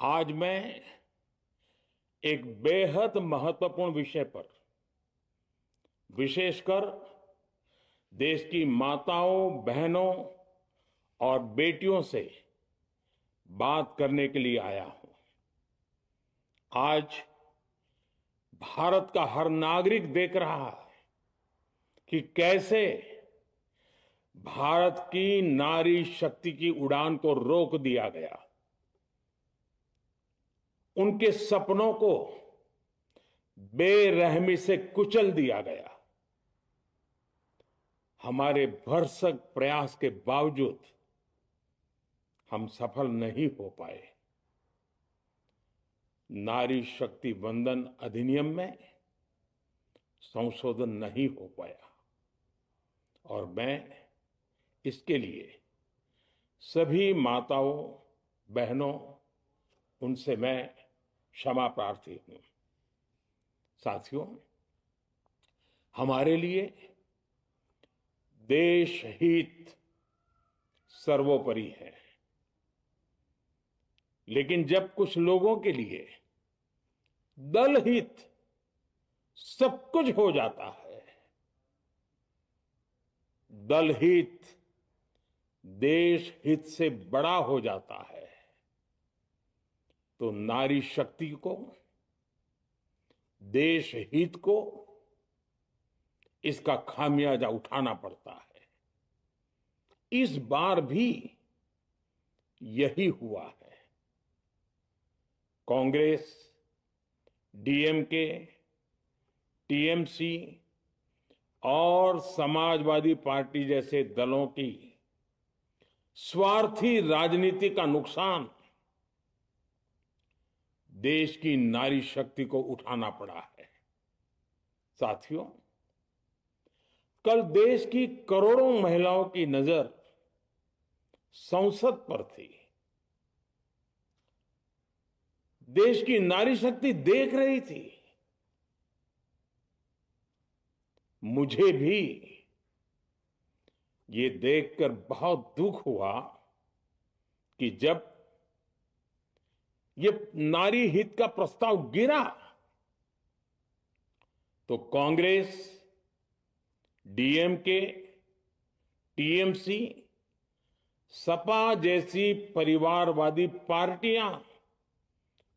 आज मैं एक बेहद महत्वपूर्ण विषय पर विशेषकर देश की माताओं, बहनों और बेटियों से बात करने के लिए आया हूं। आज भारत का हर नागरिक देख रहा है कि कैसे भारत की नारी शक्ति की उड़ान को रोक दिया गया, उनके सपनों को बेरहमी से कुचल दिया गया। हमारे भरसक प्रयास के बावजूद हम सफल नहीं हो पाए। नारी शक्ति वंदन अधिनियम में संशोधन नहीं हो पाया और मैं इसके लिए सभी माताओं, बहनों, उनसे मैं क्षमा प्रार्थी हूं। साथियों, हमारे लिए देश हित सर्वोपरि है, लेकिन जब कुछ लोगों के लिए दल हित सब कुछ हो जाता है, दल हित देश हित से बड़ा हो जाता है, तो नारी शक्ति को, देश हित को इसका खामियाजा उठाना पड़ता है। इस बार भी यही हुआ है। कांग्रेस, डीएमके, टीएमसी और समाजवादी पार्टी जैसे दलों की स्वार्थी राजनीति का नुकसान देश की नारी शक्ति को उठाना पड़ा है। साथियों, कल देश की करोड़ों महिलाओं की नजर संसद पर थी। देश की नारी शक्ति देख रही थी। मुझे भी ये देखकर बहुत दुख हुआ कि जब ये नारी हित का प्रस्ताव गिरा तो कांग्रेस, डीएमके, टीएमसी, सपा जैसी परिवारवादी पार्टियां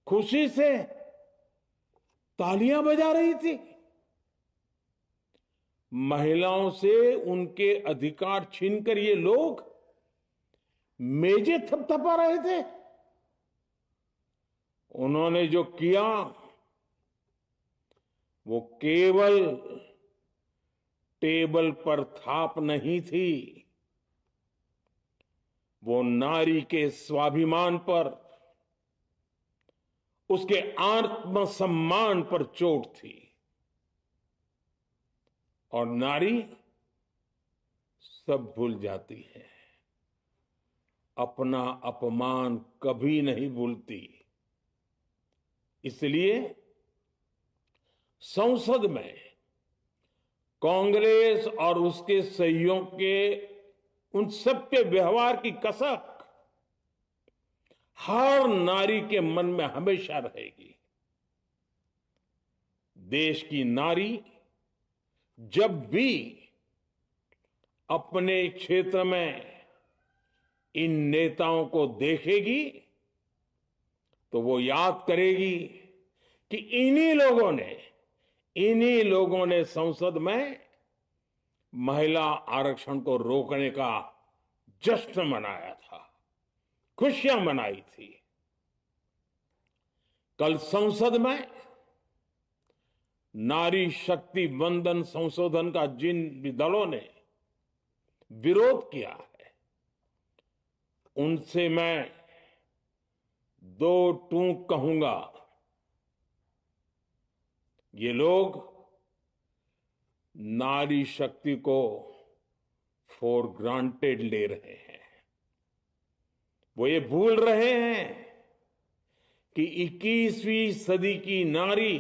खुशी से तालियां बजा रही थी। महिलाओं से उनके अधिकार छीनकर ये लोग मेजें थपथपा रहे थे। उन्होंने जो किया वो केवल टेबल पर थाप नहीं थी, वो नारी के स्वाभिमान पर, उसके आत्मसम्मान पर चोट थी। और नारी सब भूल जाती है, अपना अपमान कभी नहीं भूलती। इसलिए संसद में कांग्रेस और उसके सहयोगियों के उन सबके व्यवहार की कसक हर नारी के मन में हमेशा रहेगी। देश की नारी जब भी अपने क्षेत्र में इन नेताओं को देखेगी तो वो याद करेगी कि इन्हीं लोगों ने संसद में महिला आरक्षण को रोकने का जश्न मनाया था, खुशियां मनाई थी। कल संसद में नारी शक्ति वंदन संशोधन का जिन दलों ने विरोध किया है, उनसे मैं दो टूक कहूंगा। ये लोग नारी शक्ति को फॉर ग्रांटेड ले रहे हैं। वो ये भूल रहे हैं कि 21वीं सदी की नारी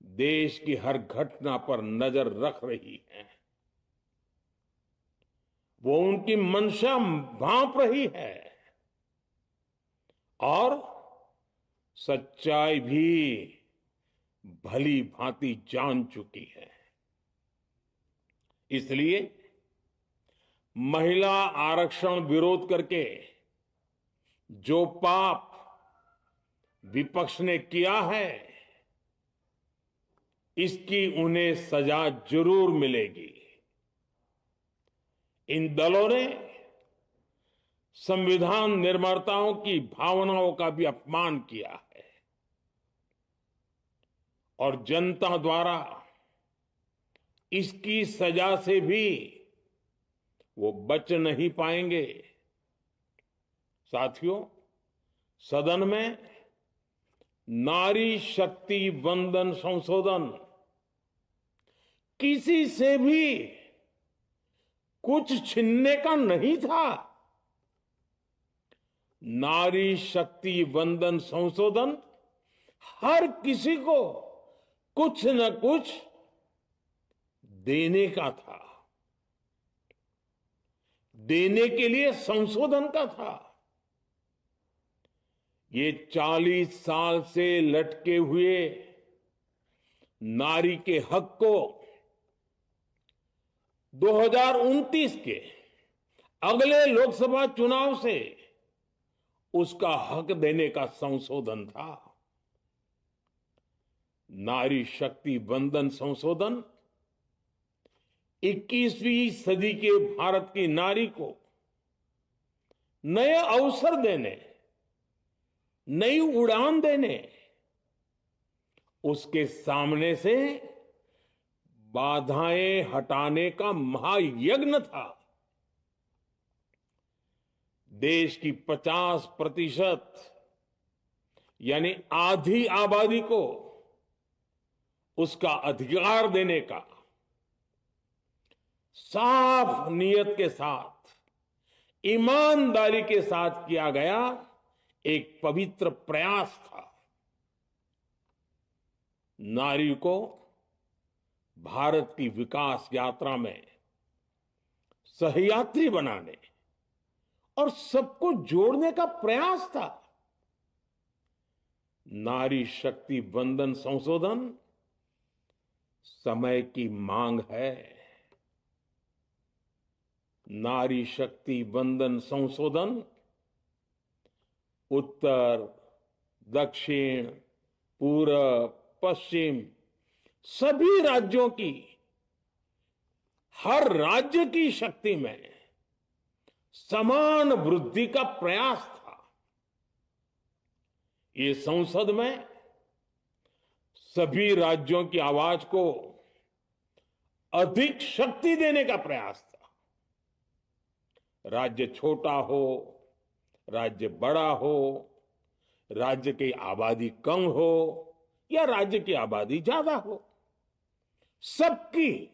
देश की हर घटना पर नजर रख रही है। वो उनकी मंशा भांप रही है और सच्चाई भी भली भांति जान चुकी है। इसलिए महिला आरक्षण विरोध करके जो पाप विपक्ष ने किया है, इसकी उन्हें सजा जरूर मिलेगी। इन दलों ने संविधान निर्माताओं की भावनाओं का भी अपमान किया है और जनता द्वारा इसकी सजा से भी वो बच नहीं पाएंगे। साथियों, सदन में नारी शक्ति वंदन संशोधन किसी से भी कुछ छीनने का नहीं था। नारी शक्ति वंदन संशोधन हर किसी को कुछ न कुछ देने का था, देने के लिए संशोधन का था। ये 40 साल से लटके हुए नारी के हक को 2029 के अगले लोकसभा चुनाव से उसका हक देने का संशोधन था। नारी शक्ति वंदन संशोधन 21वीं सदी के भारत की नारी को नए अवसर देने, नई उड़ान देने, उसके सामने से बाधाएं हटाने का महायज्ञ था। देश की 50% यानी आधी आबादी को उसका अधिकार देने का साफ नियत के साथ, ईमानदारी के साथ किया गया एक पवित्र प्रयास था। नारी को भारत की विकास यात्रा में सहयात्री बनाने और सबको जोड़ने का प्रयास था। नारी शक्ति वंदन संशोधन समय की मांग है। नारी शक्ति वंदन संशोधन उत्तर, दक्षिण, पूर्व, पश्चिम सभी राज्यों की, हर राज्य की शक्ति में समान वृद्धि का प्रयास था। ये संसद में सभी राज्यों की आवाज को अधिक शक्ति देने का प्रयास था। राज्य छोटा हो, राज्य बड़ा हो, राज्य की आबादी कम हो या राज्य की आबादी ज्यादा हो, सबकी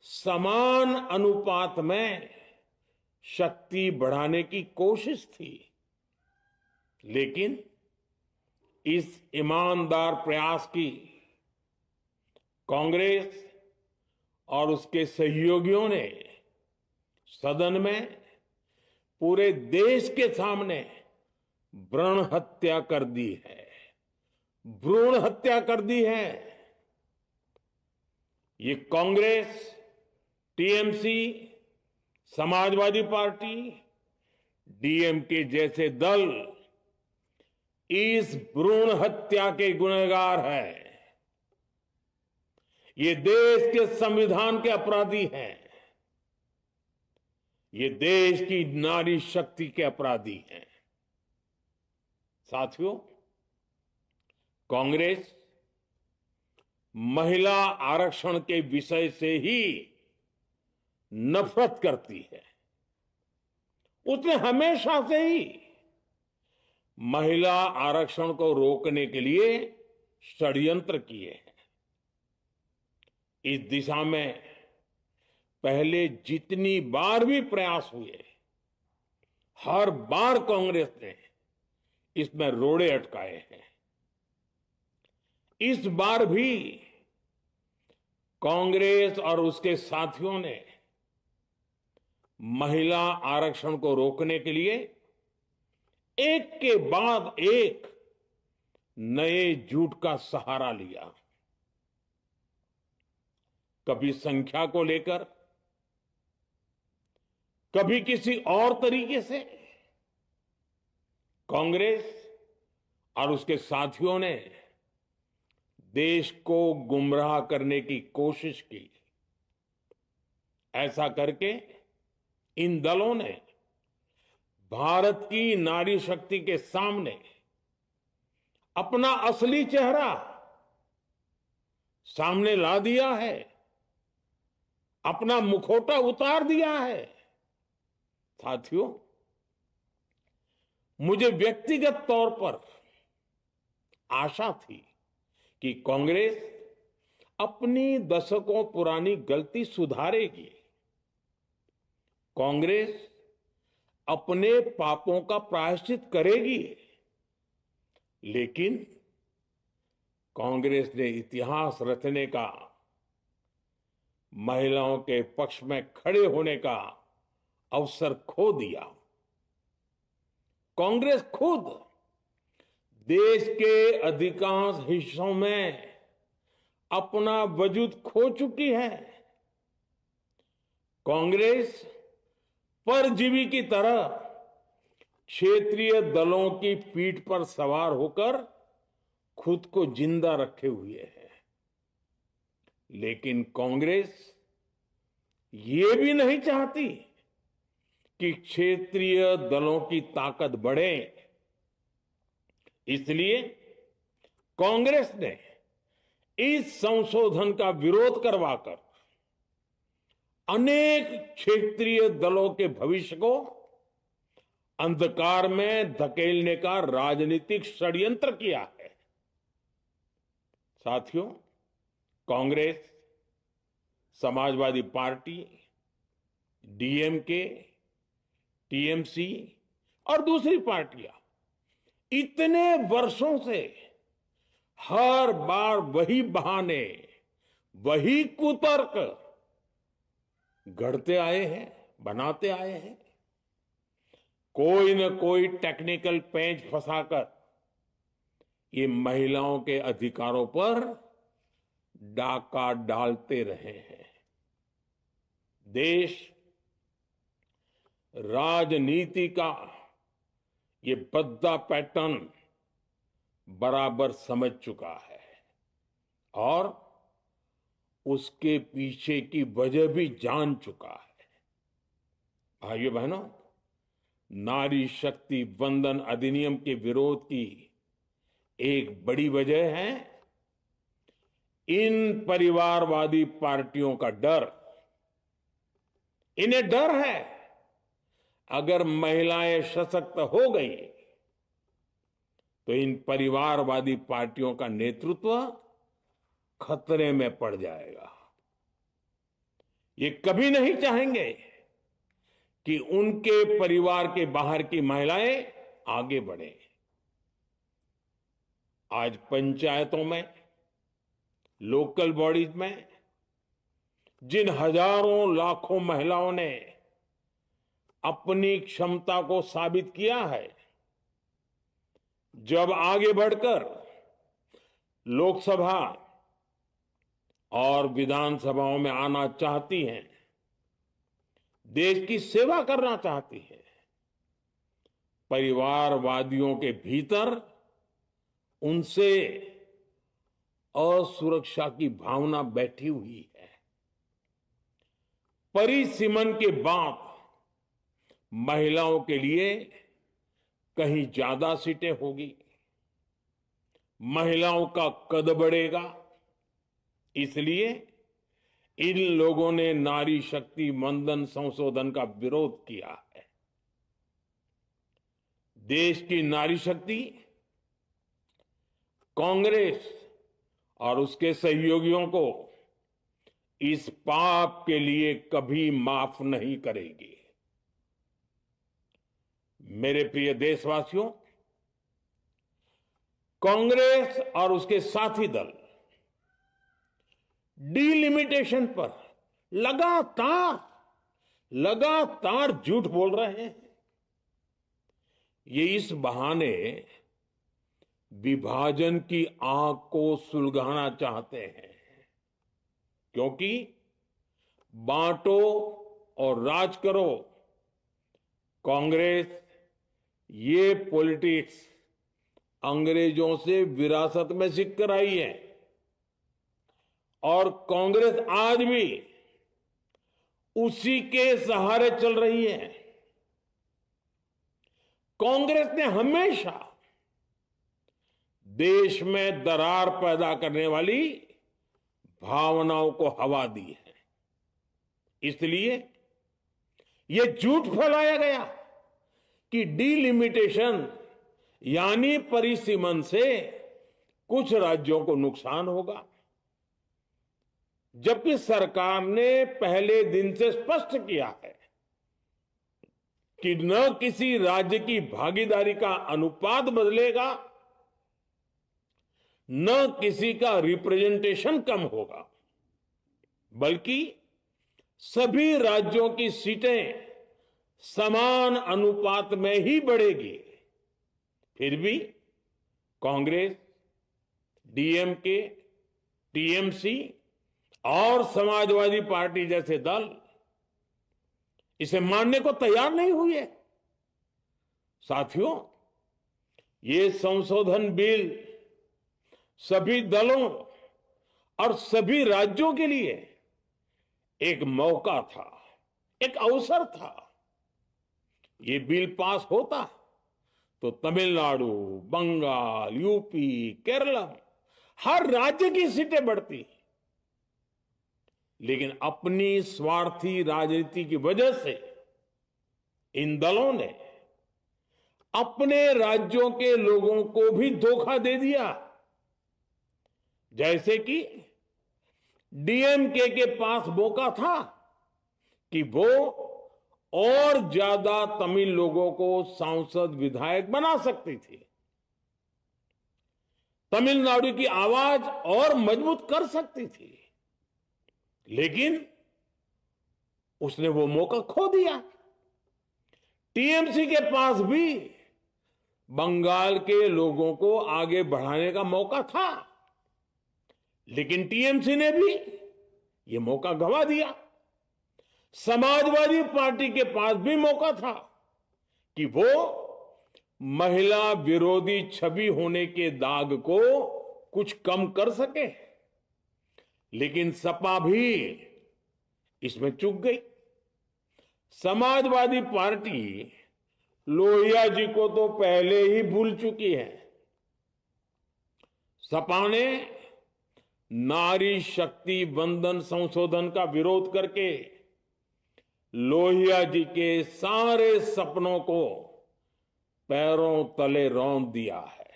समान अनुपात में शक्ति बढ़ाने की कोशिश थी। लेकिन इस ईमानदार प्रयास की कांग्रेस और उसके सहयोगियों ने सदन में पूरे देश के सामने भ्रूण हत्या कर दी है। भ्रूण हत्या कर दी है। ये Congress, TMC, Samajwadi party, DMK जैसे दल इस भ्रूण हत्या के गुनहगार हैं। ये देश के संविधान के अपराधी हैं। ये देश की नारी शक्ति के अपराधी हैं। साथियों, कांग्रेस महिला आरक्षण के विषय से ही नफरत करती है। उसने हमेशा से ही महिला आरक्षण को रोकने के लिए षड्यंत्र किए हैं। इस दिशा में पहले जितनी बार भी प्रयास हुए, हर बार कांग्रेस ने इसमें रोड़े अटकाए हैं। इस बार भी कांग्रेस और उसके साथियों ने महिला आरक्षण को रोकने के लिए एक के बाद एक नए झूठ का सहारा लिया। कभी संख्या को लेकर, कभी किसी और तरीके से कांग्रेस और उसके साथियों ने देश को गुमराह करने की कोशिश की। ऐसा करके इन दलों ने भारत की नारी शक्ति के सामने अपना असली चेहरा सामने ला दिया है, अपना मुखौटा उतार दिया है। साथियों, मुझे व्यक्तिगत तौर पर आशा थी कि कांग्रेस अपनी दशकों पुरानी गलती सुधारेगी। कांग्रेस अपने पापों का प्रायश्चित करेगी। लेकिन कांग्रेस ने इतिहास रचने का, महिलाओं के पक्ष में खड़े होने का अवसर खो दिया। कांग्रेस खुद देश के अधिकांश हिस्सों में अपना वजूद खो चुकी है। कांग्रेस परजीवी की तरह क्षेत्रीय दलों की पीठ पर सवार होकर खुद को जिंदा रखे हुए है। लेकिन कांग्रेस ये भी नहीं चाहती कि क्षेत्रीय दलों की ताकत बढ़े। इसलिए कांग्रेस ने इस संशोधन का विरोध करवाकर अनेक क्षेत्रीय दलों के भविष्य को अंधकार में धकेलने का राजनीतिक षड्यंत्र किया है। साथियों, Congress, Samajwadi party, DMK, TMC और दूसरी पार्टियां इतने वर्षों से हर बार वही बहाने, वही कुतर्क गढ़ते आए हैं, बनाते आए हैं। कोई न कोई टेक्निकल पेंच फंसाकर ये महिलाओं के अधिकारों पर डाका डालते रहे हैं। देश राजनीति का ये भद्दा पैटर्न बराबर समझ चुका है और उसके पीछे की वजह भी जान चुका है। भाइयों बहनों, नारी शक्ति वंदन अधिनियम के विरोध की एक बड़ी वजह है इन परिवारवादी पार्टियों का डर। इन्हें डर है अगर महिलाएं सशक्त हो गई तो इन परिवारवादी पार्टियों का नेतृत्व खतरे में पड़ जाएगा। ये कभी नहीं चाहेंगे कि उनके परिवार के बाहर की महिलाएं आगे बढ़े। आज पंचायतों में, लोकल बॉडीज में जिन हजारों लाखों महिलाओं ने अपनी क्षमता को साबित किया है, जब आगे बढ़कर लोकसभा और विधानसभाओं में आना चाहती हैं, देश की सेवा करना चाहती हैं, परिवारवादियों के भीतर उनसे असुरक्षा की भावना बैठी हुई है। परिसीमन के बाद महिलाओं के लिए कहीं ज्यादा सीटें होगी, महिलाओं का कद बढ़ेगा। इसलिए इन लोगों ने नारी शक्ति वंदन संशोधन का विरोध किया है। देश की नारी शक्ति कांग्रेस और उसके सहयोगियों को इस पाप के लिए कभी माफ नहीं करेगी। मेरे प्रिय देशवासियों, कांग्रेस और उसके साथी दल डिलिमिटेशन पर लगातार झूठ बोल रहे हैं। ये इस बहाने विभाजन की आग को सुलगाना चाहते हैं, क्योंकि बांटो और राज करो, कांग्रेस ये पॉलिटिक्स अंग्रेजों से विरासत में सीख कर आई है और कांग्रेस आज भी उसी के सहारे चल रही है। कांग्रेस ने हमेशा देश में दरार पैदा करने वाली भावनाओं को हवा दी है। इसलिए यह झूठ फैलाया गया कि डीलिमिटेशन यानी परिसीमन से कुछ राज्यों को नुकसान होगा, जबकि सरकार ने पहले दिन से स्पष्ट किया है कि न किसी राज्य की भागीदारी का अनुपात बदलेगा, न किसी का रिप्रेजेंटेशन कम होगा, बल्कि सभी राज्यों की सीटें समान अनुपात में ही बढ़ेगी। फिर भी कांग्रेस, डीएमके, टीएमसी और समाजवादी पार्टी जैसे दल इसे मानने को तैयार नहीं हुए। साथियों, ये संशोधन बिल सभी दलों और सभी राज्यों के लिए एक मौका था, एक अवसर था। ये बिल पास होता तो तमिलनाडु, बंगाल, यूपी, केरला हर राज्य की सीटें बढ़ती, लेकिन अपनी स्वार्थी राजनीति की वजह से इन दलों ने अपने राज्यों के लोगों को भी धोखा दे दिया। जैसे कि डीएमके के पास मौका था कि वो और ज्यादा तमिल लोगों को सांसद विधायक बना सकती थी, तमिलनाडु की आवाज और मजबूत कर सकती थी, लेकिन उसने वो मौका खो दिया। टीएमसी के पास भी बंगाल के लोगों को आगे बढ़ाने का मौका था, लेकिन टीएमसी ने भी ये मौका गंवा दिया। समाजवादी पार्टी के पास भी मौका था कि वो महिला विरोधी छवि होने के दाग को कुछ कम कर सके, लेकिन सपा भी इसमें चूक गई। समाजवादी पार्टी लोहिया जी को तो पहले ही भूल चुकी है। सपा ने नारी शक्ति वंदन संशोधन का विरोध करके लोहिया जी के सारे सपनों को पैरों तले रौंद दिया है।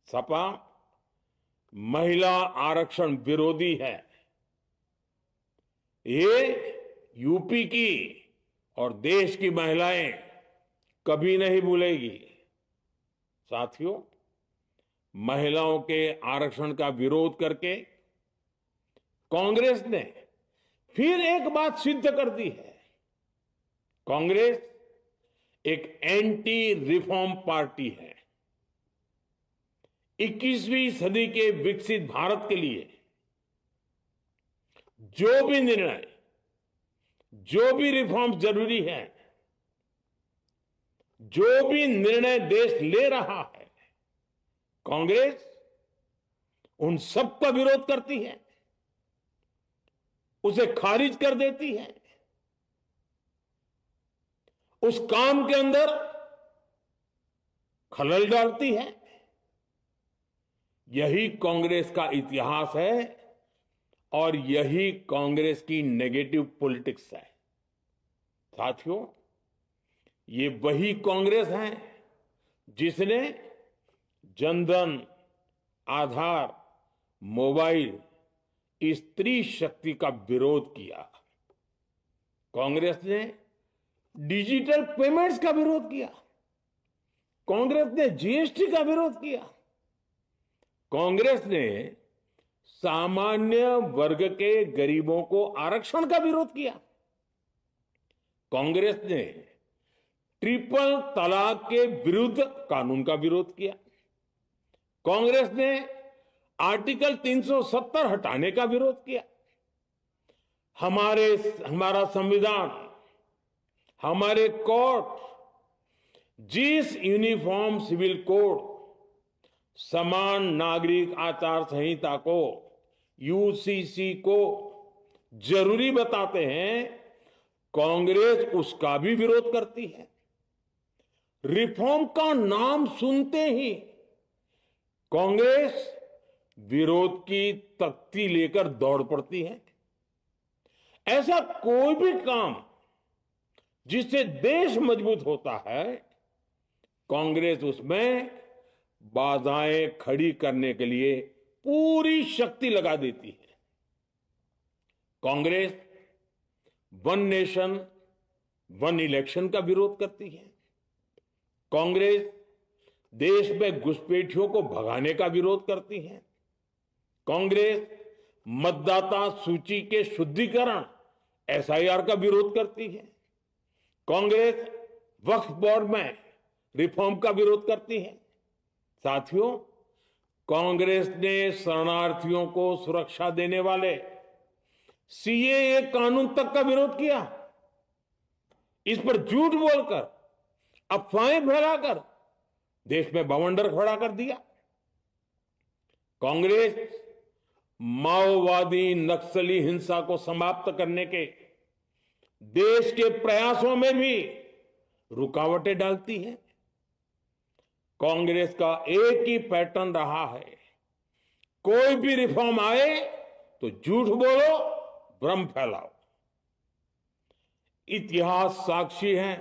सपा महिला आरक्षण विरोधी है, ये यूपी की और देश की महिलाएं कभी नहीं भूलेगी। साथियों, महिलाओं के आरक्षण का विरोध करके कांग्रेस ने फिर एक बात सिद्ध कर दी है। कांग्रेस एक एंटी रिफॉर्म पार्टी है। 21वीं सदी के विकसित भारत के लिए जो भी निर्णय, जो भी रिफॉर्म जरूरी है, जो भी निर्णय देश ले रहा है, कांग्रेस उन सब का विरोध करती है, उसे खारिज कर देती है, उस काम के अंदर खलल डालती है। यही कांग्रेस का इतिहास है और यही कांग्रेस की नेगेटिव पॉलिटिक्स है। साथियों, ये वही कांग्रेस है जिसने जनधन, आधार, मोबाइल, स्त्री शक्ति का विरोध किया। कांग्रेस ने डिजिटल पेमेंट्स का विरोध किया। कांग्रेस ने जीएसटी का विरोध किया। कांग्रेस ने सामान्य वर्ग के गरीबों को आरक्षण का विरोध किया। कांग्रेस ने ट्रिपल तलाक के विरुद्ध कानून का विरोध किया। कांग्रेस ने आर्टिकल 370 हटाने का विरोध किया। हमारा संविधान, हमारे कोर्ट जिस यूनिफॉर्म सिविल कोड, समान नागरिक आचार संहिता को, यूसीसी को जरूरी बताते हैं, कांग्रेस उसका भी विरोध करती है। रिफॉर्म का नाम सुनते ही कांग्रेस विरोध की तख्ती लेकर दौड़ पड़ती है। ऐसा कोई भी काम जिससे देश मजबूत होता है, कांग्रेस उसमें बाधाएं खड़ी करने के लिए पूरी शक्ति लगा देती है। Congress one nation one election का विरोध करती है। कांग्रेस देश में घुसपैठियों को भगाने का विरोध करती है। कांग्रेस मतदाता सूची के शुद्धिकरण, एसआईआर का विरोध करती है। कांग्रेस वक्फ बोर्ड में रिफॉर्म का विरोध करती है। साथियों, कांग्रेस ने शरणार्थियों को सुरक्षा देने वाले सीएए कानून तक का विरोध किया। इस पर झूठ बोलकर, अफवाहें फैलाकर देश में बवंडर खड़ा कर दिया। कांग्रेस माओवादी नक्सली हिंसा को समाप्त करने के देश के प्रयासों में भी रुकावटें डालती है। कांग्रेस का एक ही पैटर्न रहा है, कोई भी रिफॉर्म आए तो झूठ बोलो, भ्रम फैलाओ। इतिहास साक्षी है,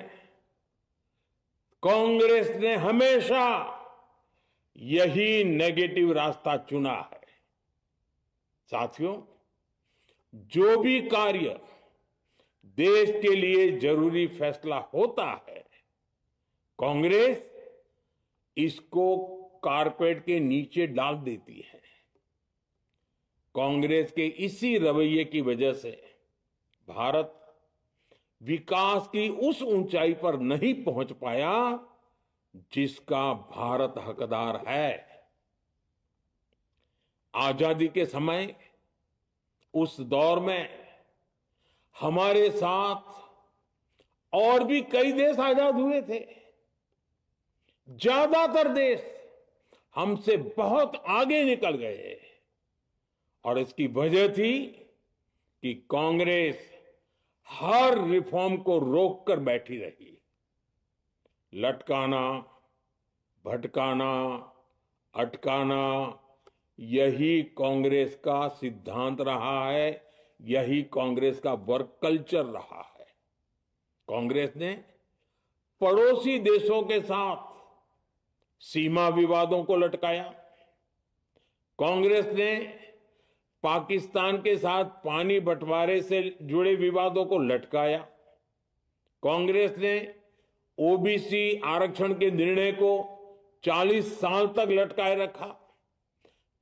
कांग्रेस ने हमेशा यही नेगेटिव रास्ता चुना है। साथियों, जो भी कार्य देश के लिए जरूरी फैसला होता है, कांग्रेस इसको कारपेट के नीचे डाल देती है। कांग्रेस के इसी रवैये की वजह से भारत विकास की उस ऊंचाई पर नहीं पहुंच पाया जिसका भारत हकदार है। आजादी के समय उस दौर में हमारे साथ और भी कई देश आजाद हुए थे। ज्यादातर देश हमसे बहुत आगे निकल गए और इसकी वजह थी कि कांग्रेस हर रिफॉर्म को रोककर बैठी रही। लटकाना, भटकाना, अटकाना, यही कांग्रेस का सिद्धांत रहा है, यही कांग्रेस का वर्क कल्चर रहा है। कांग्रेस ने पड़ोसी देशों के साथ सीमा विवादों को लटकाया। कांग्रेस ने पाकिस्तान के साथ पानी बंटवारे से जुड़े विवादों को लटकाया। कांग्रेस ने ओबीसी आरक्षण के निर्णय को 40 साल तक लटकाए रखा।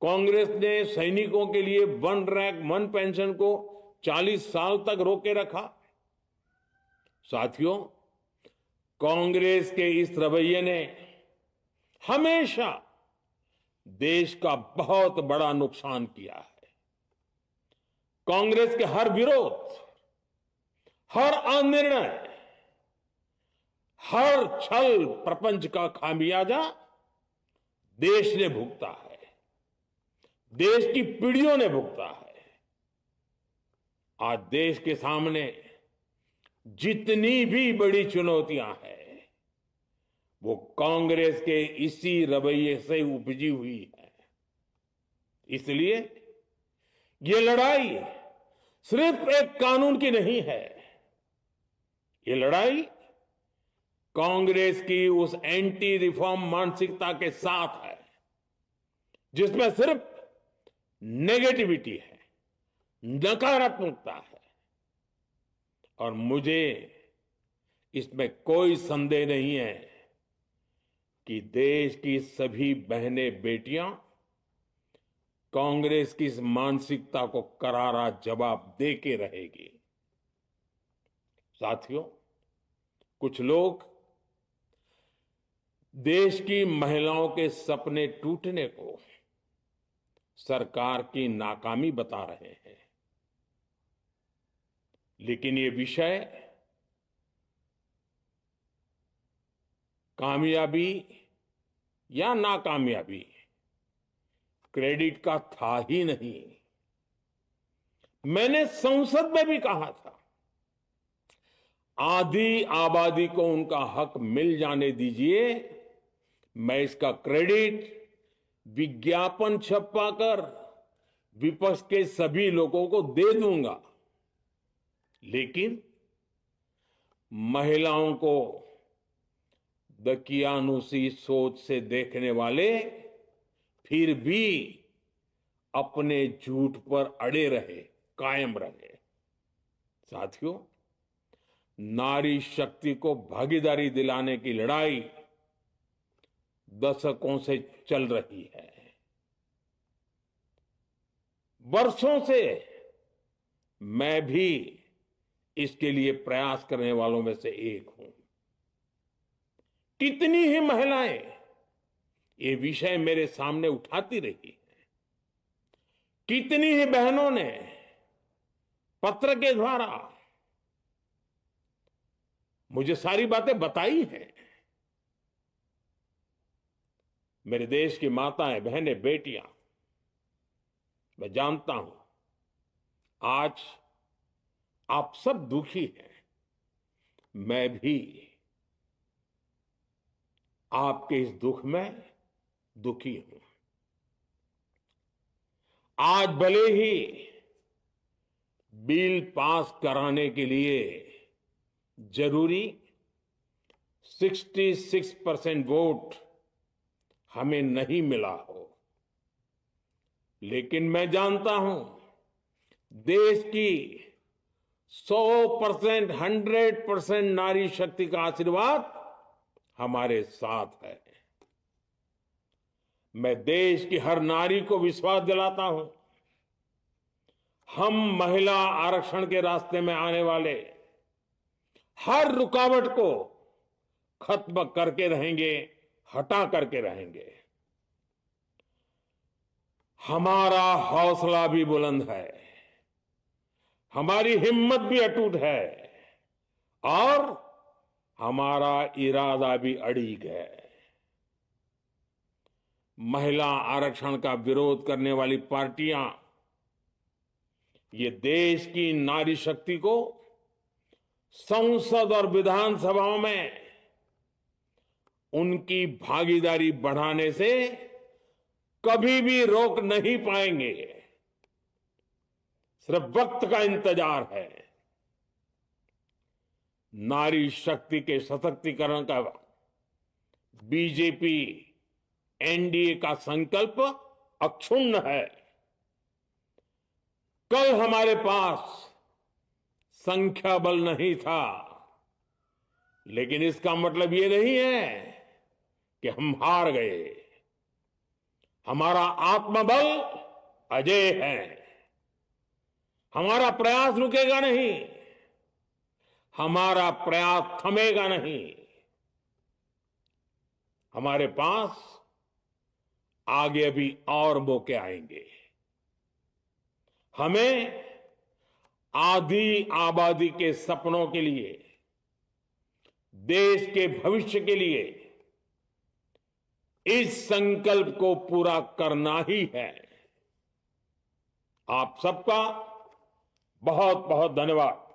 कांग्रेस ने सैनिकों के लिए वन रैंक वन पेंशन को 40 साल तक रोके रखा। साथियों, कांग्रेस के इस रवैये ने हमेशा देश का बहुत बड़ा नुकसान किया है। कांग्रेस के हर विरोध, हर अनिर्णय, हर छल प्रपंच का खामियाजा देश ने भुगता है, देश की पीढ़ियों ने भुगता है। आज देश के सामने जितनी भी बड़ी चुनौतियां हैं, वो कांग्रेस के इसी रवैये से उपजी हुई है। इसलिए ये लड़ाई सिर्फ एक कानून की नहीं है, ये लड़ाई कांग्रेस की उस एंटी रिफॉर्म मानसिकता के साथ है जिसमें सिर्फ नेगेटिविटी है, नकारात्मकता है। और मुझे इसमें कोई संदेह नहीं है कि देश की सभी बहनें बेटियां कांग्रेस की इस मानसिकता को करारा जवाब दे के रहेगी। साथियों, कुछ लोग देश की महिलाओं के सपने टूटने को सरकार की नाकामी बता रहे हैं। लेकिन ये विषय कामयाबी या नाकामयाबी क्रेडिट का था ही नहीं। मैंने संसद में भी कहा था, आधी आबादी को उनका हक मिल जाने दीजिए, मैं इसका क्रेडिट विज्ञापन छपवाकर विपक्ष के सभी लोगों को दे दूंगा। लेकिन महिलाओं को दकियानुसी सोच से देखने वाले फिर भी अपने झूठ पर अड़े रहे, कायम रहे। साथियों, नारी शक्ति को भागीदारी दिलाने की लड़ाई दशकों से चल रही है। वर्षों से मैं भी इसके लिए प्रयास करने वालों में से एक हूं। कितनी ही महिलाएं ये विषय मेरे सामने उठाती रही हैं। कितनी ही बहनों ने पत्र के द्वारा मुझे सारी बातें बताई हैं। मेरे देश की माताएं, बहनें, बेटियां, मैं जानता हूं आज आप सब दुखी हैं। मैं भी आपके इस दुख में दुखी हूं। आज भले ही बिल पास कराने के लिए जरूरी 66% वोट हमें नहीं मिला हो, लेकिन मैं जानता हूं देश की 100%, 100% नारी शक्ति का आशीर्वाद हमारे साथ है। मैं देश की हर नारी को विश्वास दिलाता हूं, हम महिला आरक्षण के रास्ते में आने वाले हर रुकावट को खत्म करके रहेंगे, हटा करके रहेंगे। हमारा हौसला भी बुलंद है, हमारी हिम्मत भी अटूट है और हमारा इरादा भी अड़िग है। महिला आरक्षण का विरोध करने वाली पार्टियां ये देश की नारी शक्ति को संसद और विधानसभाओं में उनकी भागीदारी बढ़ाने से कभी भी रोक नहीं पाएंगे। सिर्फ वक्त का इंतजार है। नारी शक्ति के सशक्तिकरण का बीजेपी एनडीए का संकल्प अक्षुण्ण है। कल हमारे पास संख्या बल नहीं था, लेकिन इसका मतलब ये नहीं है कि हम हार गए। हमारा आत्मबल अजेय है। हमारा प्रयास रुकेगा नहीं, हमारा प्रयास थमेगा नहीं। हमारे पास आगे भी और मौके आएंगे। हमें आधी आबादी के सपनों के लिए, देश के भविष्य के लिए इस संकल्प को पूरा करना ही है। आप सबका बहुत बहुत धन्यवाद।